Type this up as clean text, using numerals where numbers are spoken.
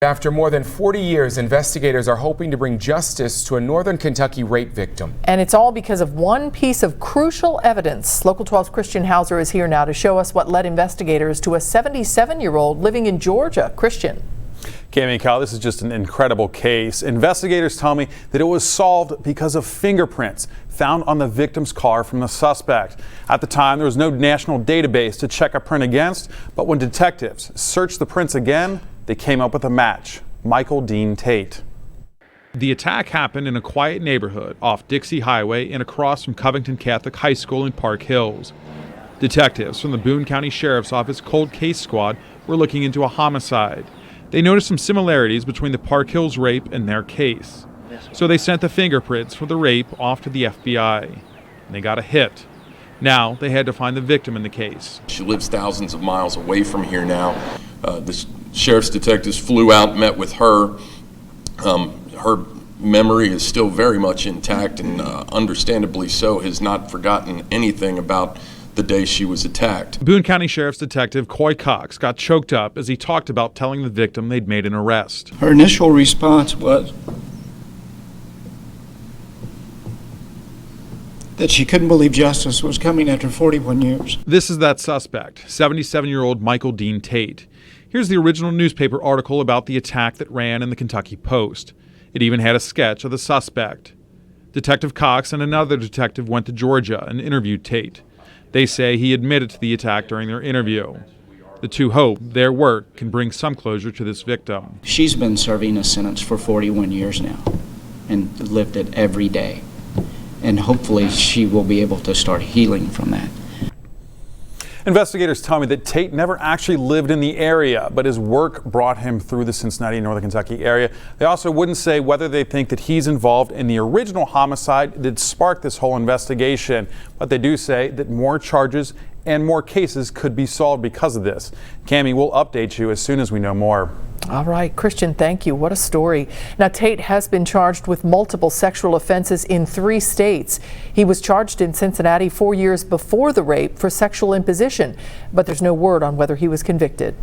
After more than 40 years, investigators are hoping to bring justice to a Northern Kentucky rape victim. And it's all because of one piece of crucial evidence. Local 12's Christian Hauser is here now to show us what led investigators to a 77-year-old living in Georgia. Christian. Cami and Kyle, this is just an incredible case. Investigators tell me that it was solved because of fingerprints found on the victim's car from the suspect. At the time, there was no national database to check a print against, but when detectives searched the prints again, they came up with a match: Michael Dean Tate. The attack happened in a quiet neighborhood off Dixie Highway and across from Covington Catholic High School in Park Hills. Detectives from the Boone County Sheriff's Office Cold Case Squad were looking into a homicide. They noticed some similarities between the Park Hills rape and their case. So they sent the fingerprints for the rape off to the FBI. And they got a hit. Now they had to find the victim in the case. She lives thousands of miles away from here now. The sheriff's detectives flew out, met with her. Her memory is still very much intact and understandably so has not forgotten anything about the day she was attacked. Boone County Sheriff's Detective Coy Cox got choked up as he talked about telling the victim they'd made an arrest. Her initial response was that she couldn't believe justice was coming after 41 years. This is that suspect, 77-year-old Michael Dean Tate. Here's the original newspaper article about the attack that ran in the Kentucky Post. It even had a sketch of the suspect. Detective Cox and another detective went to Georgia and interviewed Tate. They say he admitted to the attack during their interview. The two hope their work can bring some closure to this victim. She's been serving a sentence for 41 years now and lived it every day. And hopefully she will be able to start healing from that. Investigators tell me that Tate never actually lived in the area, but his work brought him through the Cincinnati and Northern Kentucky area. They also wouldn't say whether they think that he's involved in the original homicide that sparked this whole investigation, but they do say that more charges and more cases could be solved because of this. Cami, we'll update you as soon as we know more. All right, Christian, thank you. What a story. Now, Tate has been charged with multiple sexual offenses in 3 states. He was charged in Cincinnati 4 years before the rape for sexual imposition, but there's no word on whether he was convicted.